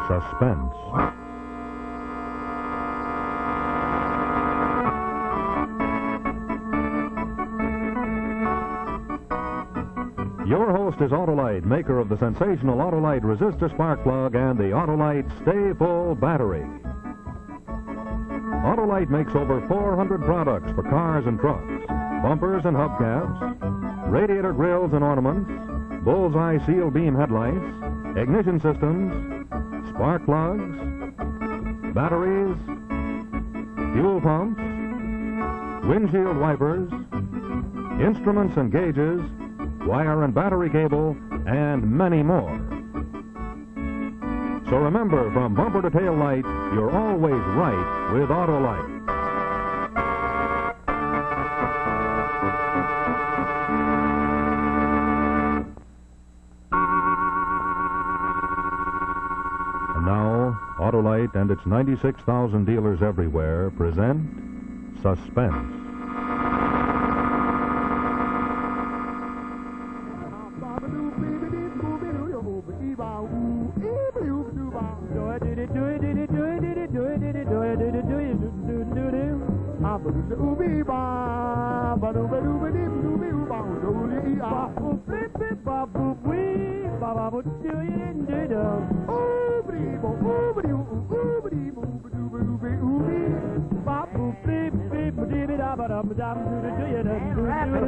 Suspense. Your host is Autolite, maker of the sensational Autolite resistor spark plug and the Autolite Stay Full battery. Autolite makes over 400 products for cars and trucks, bumpers and hubcaps, radiator grills and ornaments, bullseye seal beam headlights, ignition systems, spark plugs, batteries, fuel pumps, windshield wipers, instruments and gauges, wire and battery cable, and many more. So remember, from bumper to tail light, you're always right with Autolite. And now, Autolite and its 96,000 dealers everywhere present Suspense.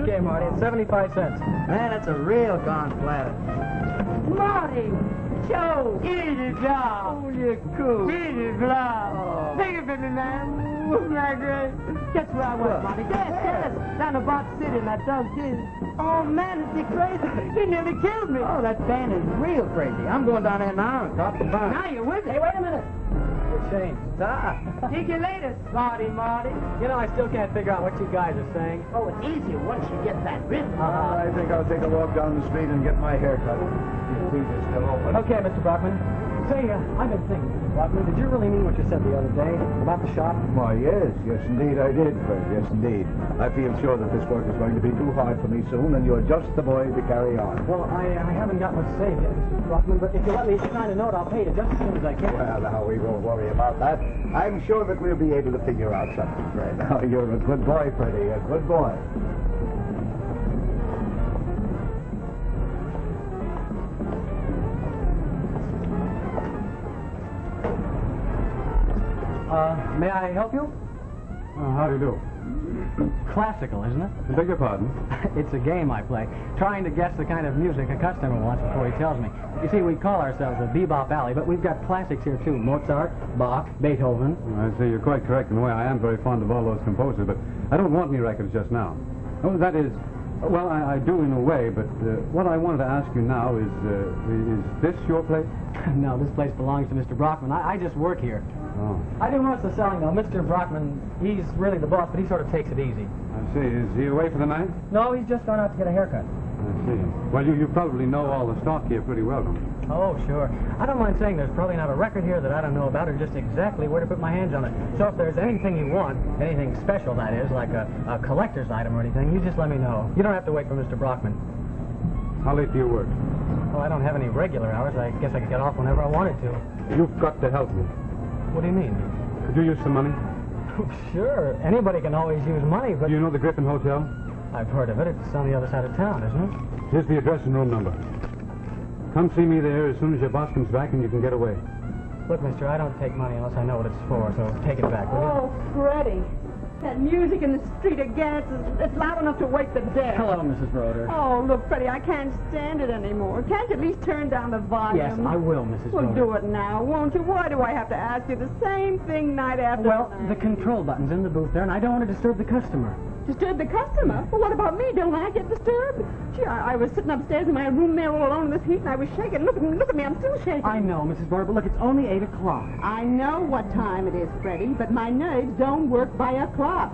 Okay, Marty, it's 75 cents. Man, that's a real gone platter. Marty! Joe! E02! Oh, you're cool. E02! Take it from me, man. Wasn't that great? Guess where I was, Marty? Yes. Down to Bot City in that dog kid. Oh, man, is he crazy? He nearly killed me. Oh, that band is real crazy. I'm going down there now and talk to the bar. Now you're with me. Hey, wait a minute. You're changed. Stop. See you later, Marty. You know, I still can't figure out what you guys are saying. Oh, it's easier once you get that rhythm. I think I'll take a walk down the street and get my hair cut. Your feet are still open. Okay, Mr. Brockman. Say, I've been thinking, Mr. Brockman, did you really mean what you said the other day about the shop? Why, yes indeed I did, Fred, yes indeed. I feel sure that this work is going to be too hard for me soon, and you're just the boy to carry on. Well, I haven't got much saved yet, Mr. Brockman, but if you let me sign a note, I'll pay you just as soon as I can. Well, now, we won't worry about that. I'm sure that we'll be able to figure out something, Fred. Now, you're a good boy, Freddie, a good boy. May I help you? How do you do? Classical, isn't it? I beg your pardon? It's a game I play, trying to guess the kind of music a customer wants before he tells me. You see, we call ourselves a bebop alley, but we've got classics here, too. Mozart, Bach, Beethoven. I see, you're quite correct in the way. I am very fond of all those composers, but I don't want any records just now. Oh, that is, well, I do in a way, but what I wanted to ask you now is this your place? No, this place belongs to Mr. Brockman. I just work here. Oh. I do most of the selling, though. Mr. Brockman, he's really the boss, but he sort of takes it easy. I see. Is he away for the night? No, he's just gone out to get a haircut. I see. Well, you probably know all the stock here pretty well, don't you? Oh, sure. I don't mind saying there's probably not a record here that I don't know about or just exactly where to put my hands on it. So if there's anything you want, anything special, that is, like a collector's item or anything, you just let me know. You don't have to wait for Mr. Brockman. How late do you work? Well, I don't have any regular hours. I guess I could get off whenever I wanted to. You've got to help me. What do you mean? Could you use some money? Sure. Anybody can always use money, but... Do you know the Griffin Hotel? I've heard of it. It's on the other side of town, isn't it? Here's the address and room number. Come see me there as soon as your boss comes back and you can get away. Look, mister, I don't take money unless I know what it's for, so take it back, will you? Oh, Freddie. That music in the street again, it's loud enough to wake the dead. Hello, Mrs. Broder. Oh, look, Freddie, I can't stand it anymore. Can't you at least turn down the volume? Yes, I will, Mrs. Well, Broder. do it now, won't you? Why do I have to ask you the same thing night after Well, night? the control button's in the booth there, and I don't want to disturb the customer. Disturb the customer? Well, what about me? Don't I get disturbed? Gee, I was sitting upstairs in my room there all alone in this heat, and I was shaking. Look at me, I'm still shaking. I know, Mrs. Broder, but look, it's only 8 o'clock. I know what time it is, Freddie, but my nerves don't work by a clock.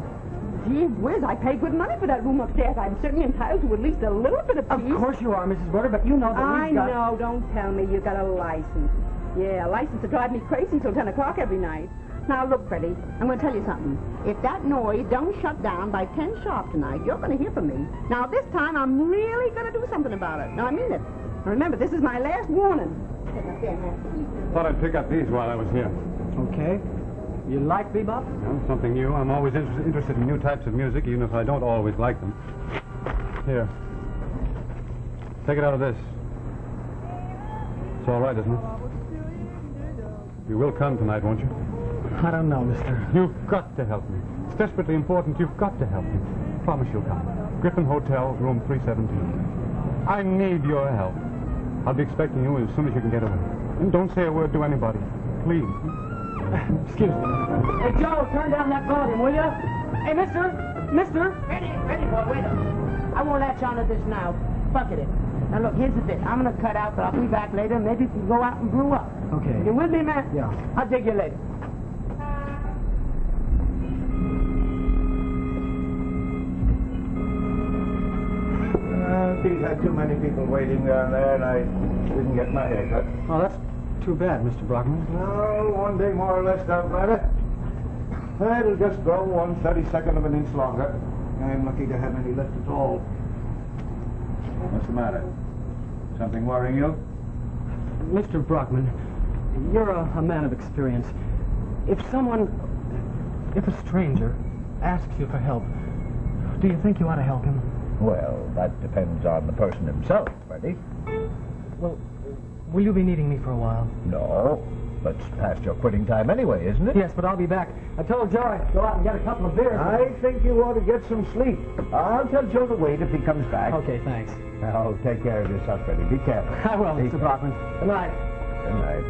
Gee whiz, I paid good money for that room upstairs. I'm certainly entitled to at least a little bit of peace. Of course you are, Mrs. Broder, but you know that I we've got... know, don't tell me you got a license. Yeah, a license to drive me crazy until 10 o'clock every night. Now, look, Freddie, I'm going to tell you something. If that noise don't shut down by 10 sharp tonight, you're going to hear from me. Now, this time, I'm really going to do something about it. Now, I mean it. Remember, this is my last warning. there, man. Thought I'd pick up these while I was here. Okay. You like bebop? No, something new. I'm always interested in new types of music, even if I don't always like them. Here. Take it out of this. It's all right, isn't it? You will come tonight, won't you? I don't know, mister. You've got to help me. It's desperately important. You've got to help me. Promise you'll come. Griffin Hotel, room 317. I need your help. I'll be expecting you as soon as you can get away. And don't say a word to anybody. Please. Excuse me. Hey, Joe, turn down that volume, will you? Hey, mister. Ready, boy, wait up. I won't latch on to this now. Bucket it. Now, look, here's the bit. I'm going to cut out, but I'll be back later. Maybe you can go out and brew up. Okay. You with me, man? Yeah. I'll dig you later. He's had too many people waiting down there, and I didn't get my haircut. Oh, that's too bad, Mr. Brockman. No, one day more or less don't matter. It'll just grow 1/32 of an inch longer. I'm lucky to have any left at all. What's the matter? Something worrying you? Mr. Brockman, you're a man of experience. If a stranger asks you for help, do you think you ought to help him? Well, that depends on the person himself, Freddie. Well, will you be needing me for a while? No, but it's past your quitting time anyway, isn't it? Yes, but I'll be back. I told Joe I'd go out and get a couple of beers. I think you ought to get some sleep. I'll tell Joe to wait if he comes back. Okay, thanks. Now, take care of yourself, Freddie. Be careful. I will, Mr. Brockman. Good night. Good night.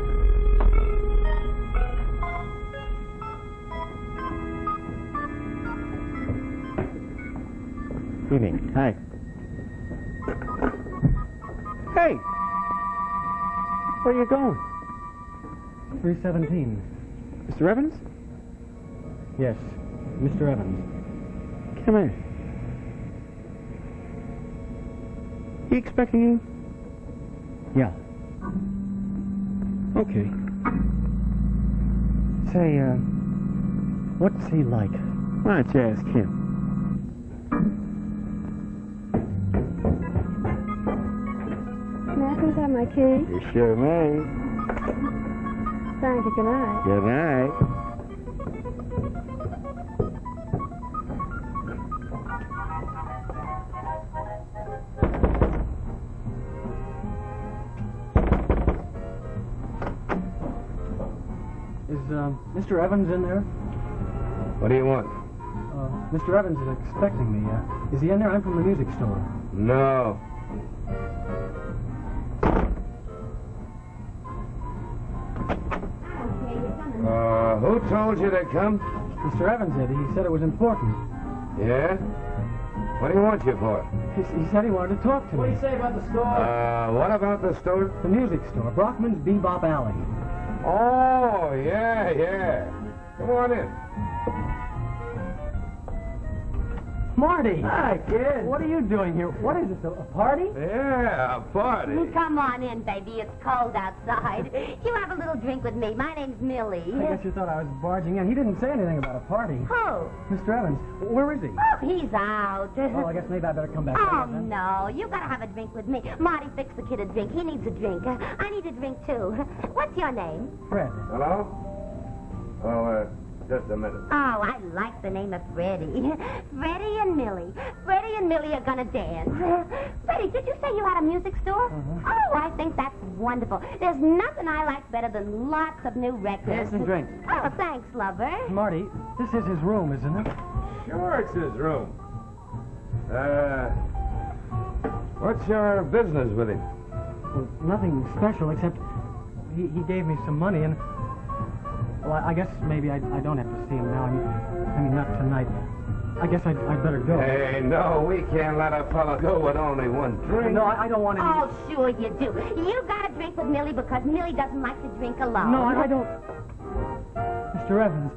Evening. Hi. Hey! Where are you going? 317. Mr. Evans? Yes, Mr. Evans. Come in. He expecting you? Yeah. Okay. Say, what's he like? Why don't you ask him? May I please have my key? You sure may. Thank you. Good night. Good night. Is Mr. Evans in there? What do you want? Mr. Evans is expecting me. Is he in there? I'm from the music store. No. Who told you to come? Mr. Evans did. He said it was important. Yeah? What do you want you for? He said he wanted to talk to me. What do you say about the store? What about the store? The music store. Brockman's Bebop Alley. Oh, yeah. Come on in. Marty! Hi, kid. What are you doing here? What is this, a party? Yeah, a party. Come on in, baby. It's cold outside. You have a little drink with me. My name's Millie. I guess you thought I was barging in. He didn't say anything about a party. Who? Mr. Evans, where is he? Oh, he's out. Oh, I guess maybe I better come back. Oh, later, then. no. You gotta have a drink with me. Marty fixed the kid a drink. He needs a drink. I need a drink, too. What's your name? Fred. Hello? Oh, just a minute. Oh, I like the name of Freddie. Freddie and Millie. Freddie and Millie are gonna dance. Freddie, did you say you had a music store? Oh, I think that's wonderful. There's nothing I like better than lots of new records. Here's some drinks. Oh, thanks, lover. Marty, this is his room, isn't it? Sure, it's his room. What's your business with him? Well, nothing special, except he gave me some money, and... Well, I guess maybe I don't have to see him now. I mean, not tonight. I guess I'd better go. Hey, no, we can't let a fellow go with only one drink. No, I don't want any... Oh, sure you do. You got to drink with Millie because Millie doesn't like to drink alone. No, I don't... Mr. Evans,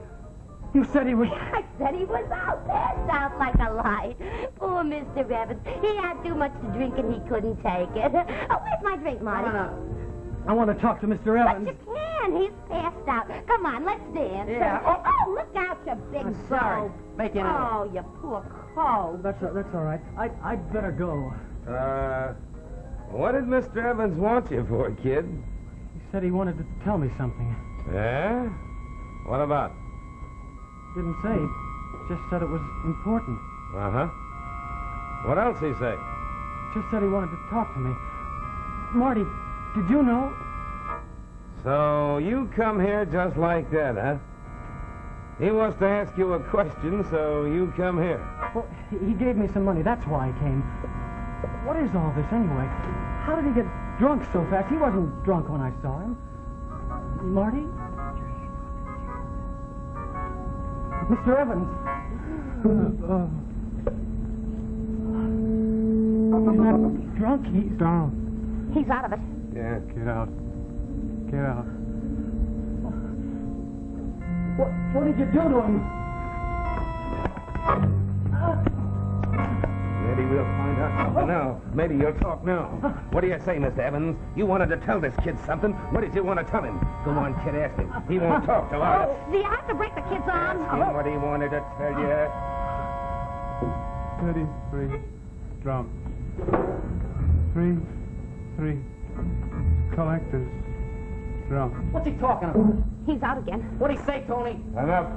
you said he was... I said he was out there. Sounds like a lie. Poor Mr. Evans. He had too much to drink and he couldn't take it. Oh, where's my drink, Marty? I want to talk to Mr. Evans. But you can. He's passed out. Come on, let's dance. Yeah. Oh, look out, you big I'm sorry. dope. Making it. Oh, you poor cold. That's all right. I'd better go. What did Mr. Evans want you for, kid? He said he wanted to tell me something. Yeah? What about? Didn't say. Just said it was important. Uh-huh. What else he say? Just said he wanted to talk to me. Marty, did you know? So you come here just like that, huh? He wants to ask you a question, so you come here. Well, he gave me some money. That's why I came. What is all this, anyway? How did he get drunk so fast? He wasn't drunk when I saw him. Marty? Mr. Evans. He's not drunk. He's down. He's out of it. Yeah. Get out. Get out. What did you do to him? Maybe we'll find out something now. Maybe you'll talk now. What do you say, Mr. Evans? You wanted to tell this kid something. What did you want to tell him? Go on, kid, ask him. He won't talk till I... Do you have to break the kid's arm? Ask him what he wanted to tell you. 33 drums. 3 collectors drums. What's he talking about? He's out again. What'd he say, Tony? Hang up.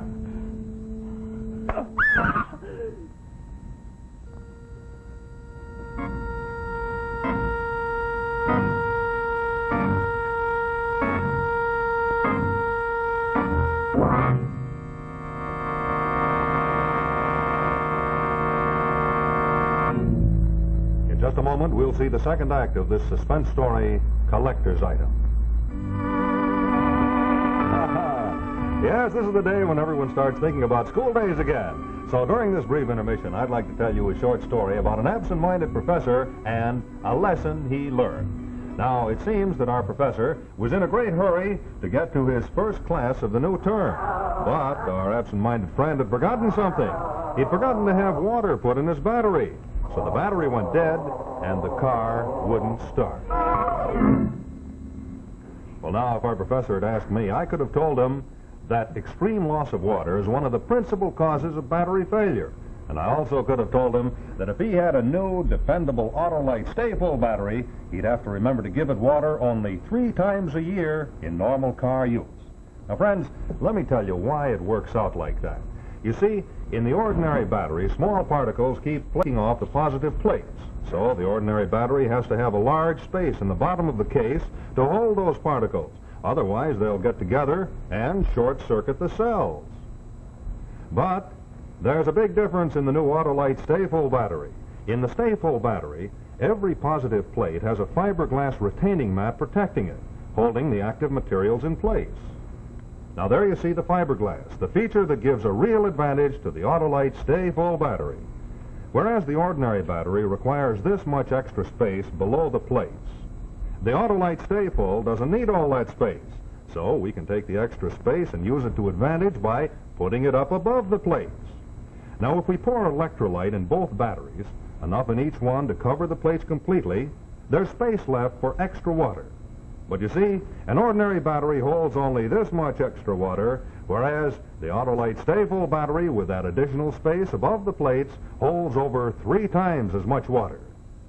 In just a moment, we'll see the second act of this suspense story, Collector's Item. Yes, this is the day when everyone starts thinking about school days again. So during this brief intermission, I'd like to tell you a short story about an absent-minded professor and a lesson he learned. Now, it seems that our professor was in a great hurry to get to his first class of the new term. But our absent-minded friend had forgotten something. He'd forgotten to have water put in his battery. So the battery went dead, and the car wouldn't start. Well, now, if our professor had asked me, I could have told him that extreme loss of water is one of the principal causes of battery failure. And I also could have told him that if he had a new, dependable Autolite stay-full battery, he'd have to remember to give it water only 3 times a year in normal car use. Now, friends, let me tell you why it works out like that. You see, in the ordinary battery, small particles keep flicking off the positive plates. So the ordinary battery has to have a large space in the bottom of the case to hold those particles. Otherwise, they'll get together and short-circuit the cells. But there's a big difference in the new Autolite stay-full battery. In the stay-full battery, every positive plate has a fiberglass retaining mat protecting it, holding the active materials in place. Now, there you see the fiberglass, the feature that gives a real advantage to the Autolite stay-full battery. Whereas the ordinary battery requires this much extra space below the plates. The Autolite stay-full doesn't need all that space, so we can take the extra space and use it to advantage by putting it up above the plates. Now, if we pour electrolyte in both batteries, enough in each one to cover the plates completely, there's space left for extra water. But you see, an ordinary battery holds only this much extra water, whereas the Autolite stay-full battery with that additional space above the plates holds over 3 times as much water.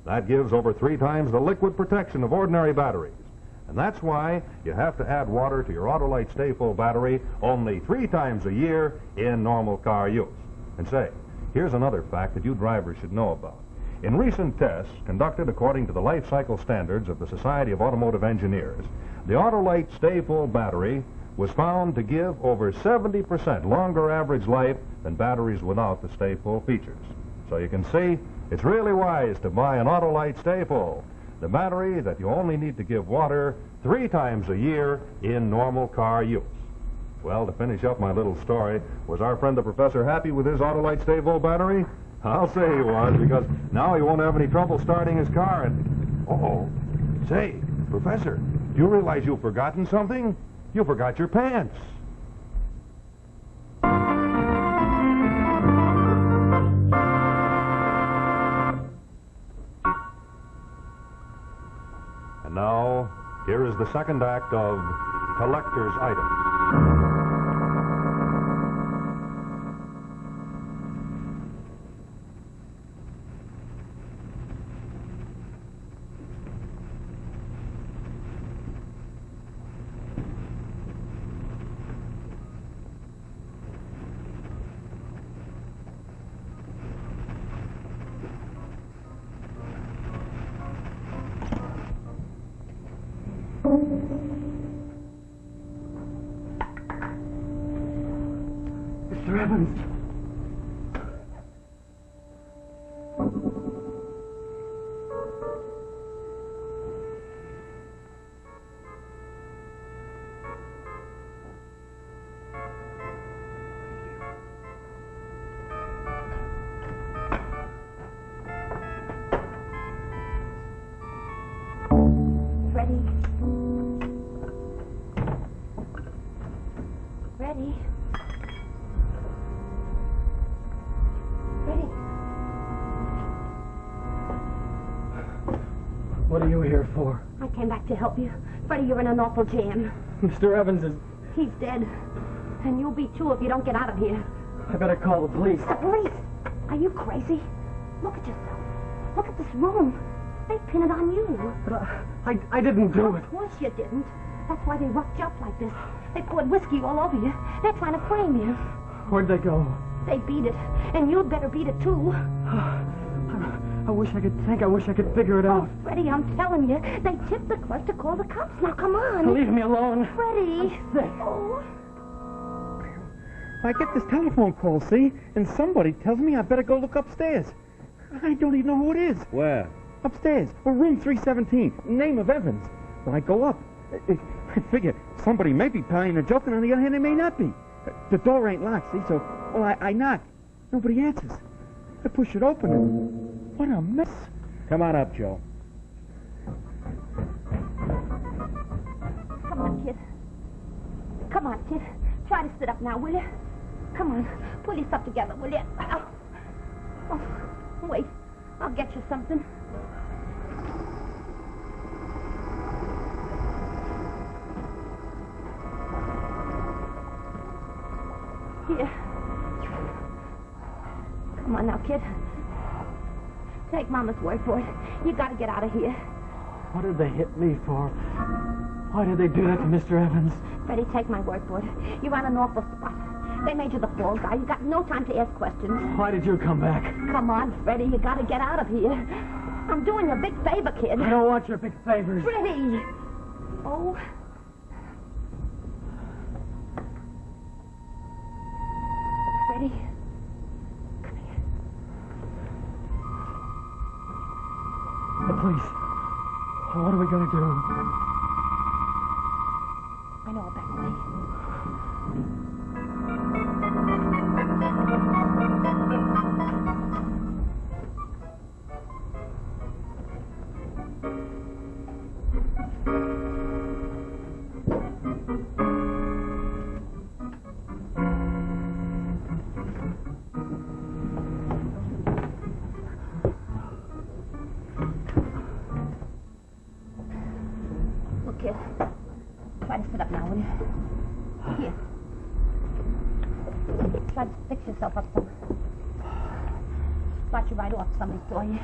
That gives over 3 times the liquid protection of ordinary batteries. And that's why you have to add water to your Autolite stay-full battery only 3 times a year in normal car use. And say, here's another fact that you drivers should know about. In recent tests conducted according to the life cycle standards of the Society of Automotive Engineers, the Autolite stay-full battery was found to give over 70% longer average life than batteries without the stay-full features. So you can see, it's really wise to buy an Autolite stay-full, the battery that you only need to give water 3 times a year in normal car use. Well, to finish up my little story, was our friend the professor happy with his Autolite stay-full battery? I'll say he was, because now he won't have any trouble starting his car and... Uh-oh. Say, Professor, do you realize you've forgotten something? You forgot your pants. And now, here is the second act of Collector's Item. Evans! Freddie. What are you here for? I came back to help you. Freddie, you're in an awful jam. Mr. Evans is... He's dead. And you'll be too if you don't get out of here. I better call the police. The police? Are you crazy? Look at yourself. Look at this room. They pin it on you. But I didn't do it. Of course you didn't. That's why they roughed you up like this. They poured whiskey all over you. They're trying to frame you. Where'd they go? They beat it. And you'd better beat it too. I wish I could think. I wish I could figure it out. Oh, Freddie, I'm telling you. They tipped the clerk to call the cops. Now, come on. Leave me alone. Freddie. I'm sick. Oh. I get this telephone call, see? And somebody tells me I better go look upstairs. I don't even know who it is. Where? Upstairs. Room 317. Name of Evans. When I go up, I figure somebody may be playing a joke, and on the other hand, they may not be. The door ain't locked, see? So, well, I knock. Nobody answers. I push it open, and what a mess. Come on up, Joe. Come on, kid. Come on, kid. Try to sit up now, will you? Come on. Pull yourself together, will you? Oh, wait. I'll get you something. Here. Come on now, kid. Take Mama's word for it. You gotta get out of here. What did they hit me for? Why did they do that to Mr. Evans? Freddie, take my word for it. You're on an awful spot. They made you the fall guy. You got no time to ask questions. Why did you come back? Come on, Freddie. You gotta get out of here. I'm doing you a big favor, kid. I don't want your big favors. Freddie! Oh. Freddie. Come here. The police. What are we gonna do? I know a better way. Look, kid. Try to sit up now, will you? Here. Try to fix yourself up some. Brought you right off. Somebody saw you.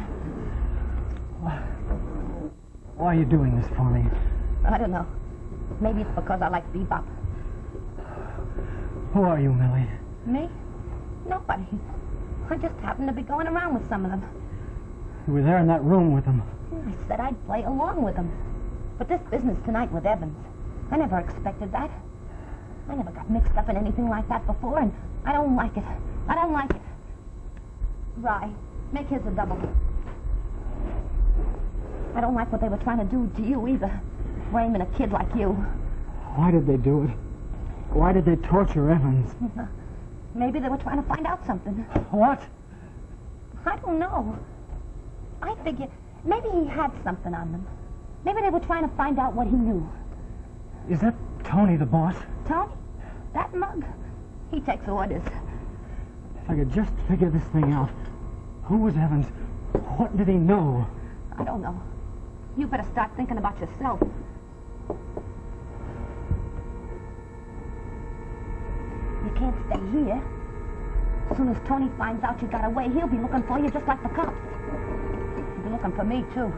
Why are you doing this for me? I don't know. Maybe it's because I like bebop. Who are you, Millie? Me? Nobody. I just happened to be going around with some of them. You were there in that room with them. I said I'd play along with them. But this business tonight with Evans, I never expected that. I never got mixed up in anything like that before, and I don't like it. I don't like it. Rye, make his a double. I don't like what they were trying to do to you either. Framing a kid like you. Why did they do it? Why did they torture Evans? Maybe they were trying to find out something. What? I don't know. I figure maybe he had something on them. Maybe they were trying to find out what he knew. Is that Tony, the boss? Tony? That mug? He takes orders. If I could just figure this thing out. Who was Evans? What did he know? I don't know. You better start thinking about yourself. You can't stay here. As soon as Tony finds out you got away, he'll be looking for you just like the cops. He'll be looking for me, too.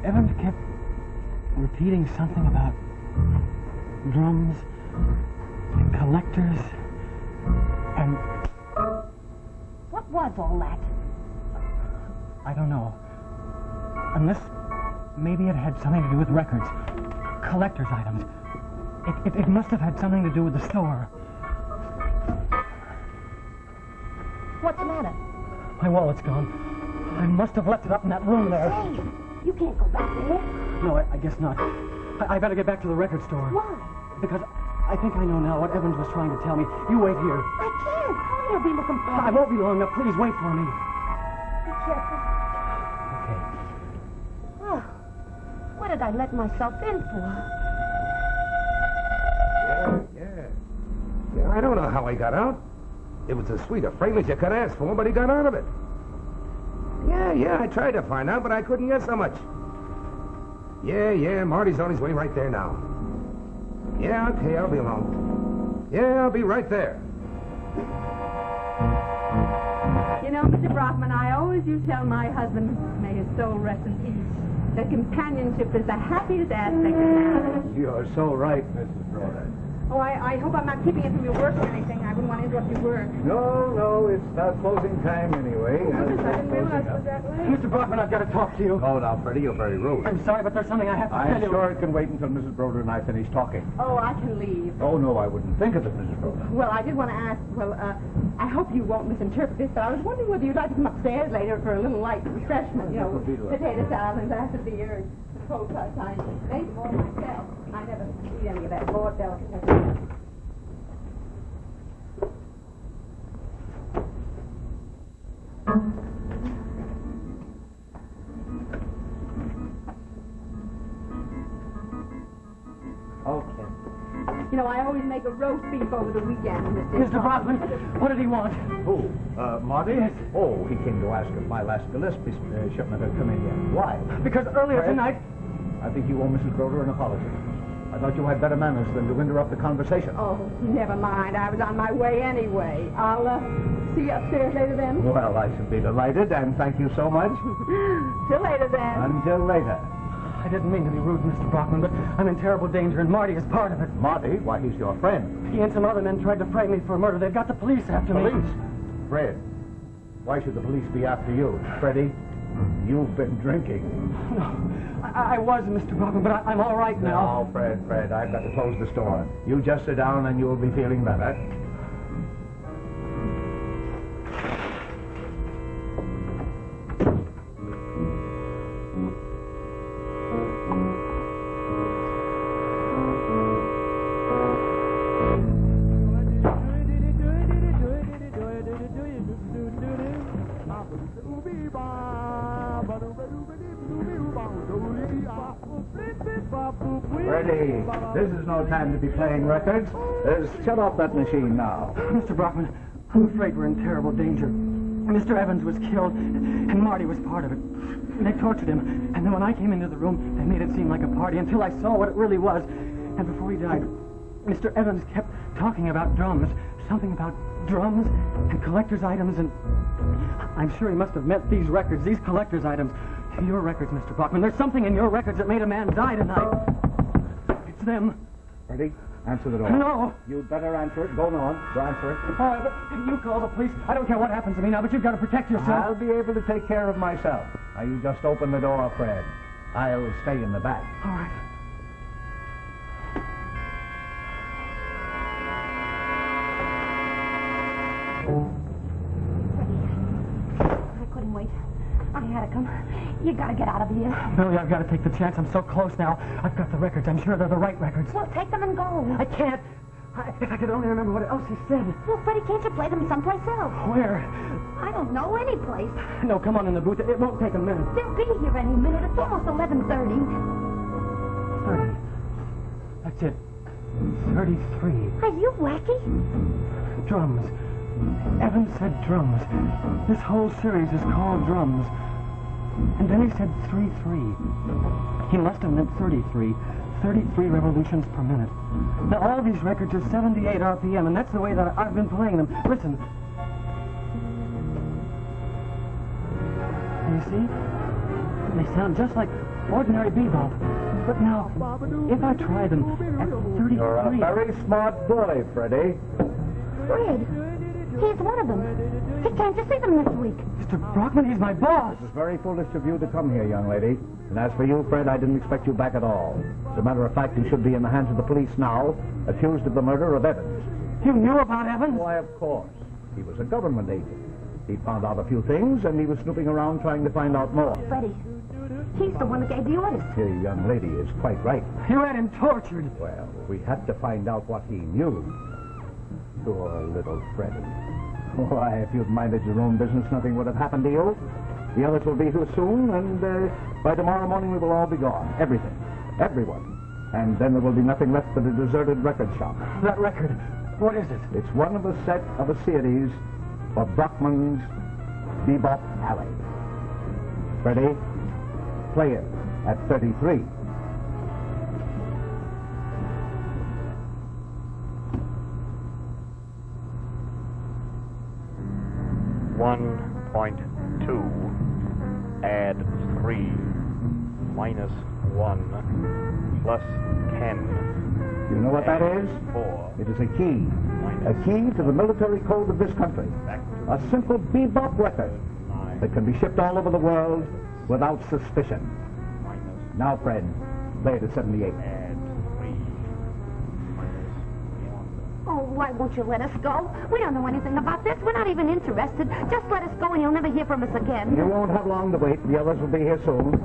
Evans kept repeating something about drums and collectors and... What was all that? I don't know. Unless maybe it had something to do with records. Collector's items. It must have had something to do with the store. What's the matter? My wallet's gone. I must have left it up in that room there. Hey, you can't go back there. No, I guess not. I better get back to the record store. Why? Because I think I know now what Evans was trying to tell me. You wait here. I can't. He'll be looking for me. I won't be long. Now, please wait for me. Be careful. Okay. Oh, what did I let myself in for? Yeah, I don't know how I got out. It was as sweet a frame as you could ask for, but he got out of it. Yeah, I tried to find out, but I couldn't get so much. Yeah, Marty's on his way right there now. Yeah, okay, I'll be along. Yeah, I'll be right there. You know, Mr. Brockman, I always used to tell my husband, may his soul rest in peace, that companionship is the happiest aspect of marriage. You're so right, Mrs. Broder. Oh, I hope I'm not keeping you from your work or anything. I wouldn't want to interrupt your work. No, it's about closing time anyway. I didn't realize it was that late. Mr. Brockman, I've got to talk to you. Oh, now, Freddie, you're very rude. I'm sorry, but there's something I have to tell I'm you. sure it can wait until Mrs. Broder and I finish talking. Oh, I can leave. Oh, no, I wouldn't think of it, Mrs. Broder. Well, I did want to ask, I hope you won't misinterpret this, but I was wondering whether you'd like to come upstairs later for a little light refreshment, you know, potato salad and glass of beer and cold cut time. Maybe more myself. I never eat any of that Lord delicacy. Okay. You know, I always make a roast beef over the weekend. Mr. Brockman, what did he want? Who? Marty? Yes. Oh, he came to ask if my last Gillespie shipment had come in yet. Why? Because earlier Fred? tonight... I think you owe Mrs. Broder an apology. I thought you had better manners than to interrupt the conversation. Oh, never mind. I was on my way anyway. I'll see you upstairs later then. Well, I should be delighted, and thank you so much. Till later then. Until later. I didn't mean to be rude, Mr. Brockman, but I'm in terrible danger, and Marty is part of it. Marty? Why, he's your friend. He and some other men tried to frame me for murder. They've got the police after me. Police? Fred, why should the police be after you? Freddie, you've been drinking. No, I was, Mr. Brockman, but I'm all right now. No, Fred, I've got to close the store. You just sit down and you'll be feeling better. Freddie, this is no time to be playing records. Shut off that machine now. Mr. Brockman, I'm afraid we're in terrible danger. Mr. Evans was killed, and Marty was part of it. And they tortured him, and then when I came into the room, they made it seem like a party until I saw what it really was. And before he died, Mr. Evans kept talking about drums, something about drums and collector's items, and I'm sure he must have meant these records, these collector's items. Your records, Mr. Brockman. There's something in your records that made a man die tonight. It's them. Freddie, answer the door. No. You'd better answer it. Go on. Go answer it. You call the police. I don't care what happens to me now, but you've got to protect yourself. I'll be able to take care of myself. Now, you just open the door, Fred. I'll stay in the back. All right. I couldn't wait. I had to come. You gotta get out of here. Billy, I've got to take the chance. I'm so close now. I've got the records. I'm sure they're the right records. Well, take them and go. I can't. If I could only remember what else he said. Well, Freddie, can't you play them someplace else? Where? I don't know, any place. No, come on in the booth. It won't take a minute. They'll be here any minute. It's almost 11:30. 30. That's it. 33. Are you wacky? Drums. Evans said drums. This whole series is called Drums. And then he said 3-3. He must have meant 33. 33 revolutions per minute. Now, all these records are 78 RPM, and that's the way that I've been playing them. Listen. You see? They sound just like ordinary bebop. But now, if I try them at 33... You're a very smart boy, Freddie. Fred, he's one of them. He came to see them this week. Mr. Brockman, he's my boss. It was very foolish of you to come here, young lady. And as for you, Fred, I didn't expect you back at all. As a matter of fact, you should be in the hands of the police now, accused of the murder of Evans. You knew about Evans? Why, of course. He was a government agent. He found out a few things, and he was snooping around trying to find out more. Freddie, he's the one that gave the orders. The young lady is quite right. You had him tortured. Well, we had to find out what he knew. Poor little Freddie. Why, if you'd minded your own business, nothing would have happened to you. The others will be here soon, and by tomorrow morning we will all be gone. Everything. Everyone. And then there will be nothing left but a deserted record shop. That record, what is it? It's one of a set of a series of Brockman's Bebop Alley. Freddie, play it at 33. .2 add 3 minus 1 plus 10. You know what that is? 4. It is a key. A key to the military code of this country. A simple bebop record that can be shipped all over the world without suspicion. Now, Fred, play it at 78. Add 3 minus 1. Oh, why won't you let us go? We don't know anything about this. We're not even interested. Just let us go and you'll never hear from us again. You won't have long to wait. The others will be here soon.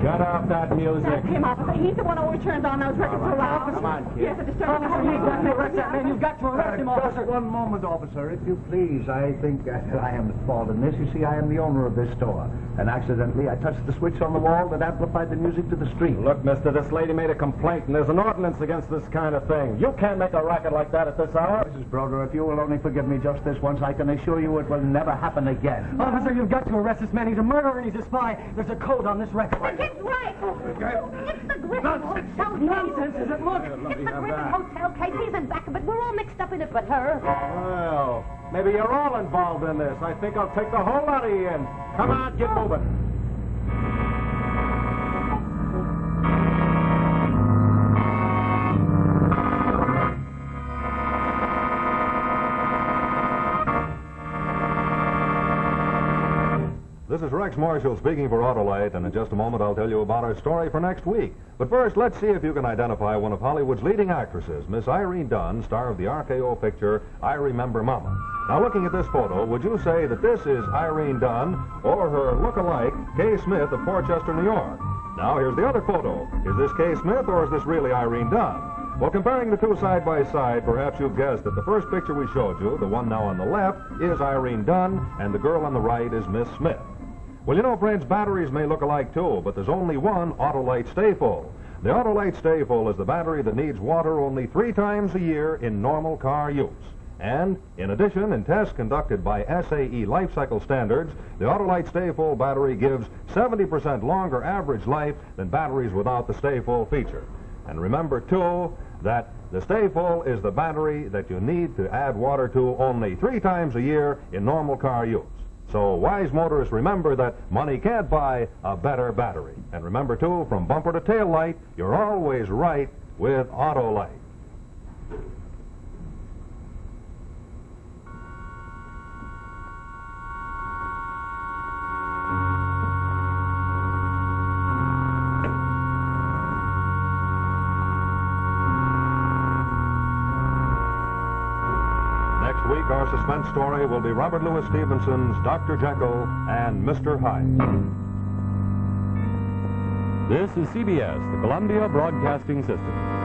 Shut off that music. That's him, officer. He's the one who always turns on those records so loud. Come on, kid. Yes, a disturbance. Officer, you've got to arrest that man. You've got to arrest him, officer. Just one moment, officer, if you please. I think I am at fault in this. You see, I am the owner of this store. And accidentally, I touched the switch on the wall that amplified the music to the street. Look, mister, this lady made a complaint, and there's an ordinance against this kind of thing. You can't make a racket like that at this hour. Mrs. Broder, if you will only forgive me just this once, I can assure you it will never happen again. Officer, you've got to arrest this man. He's a murderer and he's a spy. There's a code on this record. The kid's right. It's the Griffin Hotel Nonsense, is it? Look. It's the Griffin Hotel case. He's in back of it. We're all mixed up in it but her. Well, maybe you're all involved in this. I think I'll take the whole lot of you in. Come on, get moving. This is Rex Marshall speaking for Autolite, and in just a moment I'll tell you about our story for next week. But first, let's see if you can identify one of Hollywood's leading actresses, Miss Irene Dunn, star of the RKO picture I Remember Mama. Now, looking at this photo, would you say that this is Irene Dunn or her look-alike, Kay Smith of Portchester, New York? Now, here's the other photo. Is this Kay Smith or is this really Irene Dunn? Well, comparing the two side by side, perhaps you've guessed that the first picture we showed you, the one now on the left, is Irene Dunn, and the girl on the right is Miss Smith. Well, you know, friends, batteries may look alike too, but there's only one Autolite Stay Full. The Autolite Stay Full is the battery that needs water only 3 times a year in normal car use. And, in addition, in tests conducted by SAE Life Cycle Standards, the Autolite Stay Full battery gives 70% longer average life than batteries without the Stay Full feature. And remember, too, that the Stay Full is the battery that you need to add water to only 3 times a year in normal car use. So, wise motorists, remember that money can't buy a better battery. And remember, too, from bumper to tail light, you're always right with Autolite. Our suspense story will be Robert Louis Stevenson's Dr. Jekyll and Mr. Hyde. This is CBS, the Columbia Broadcasting System.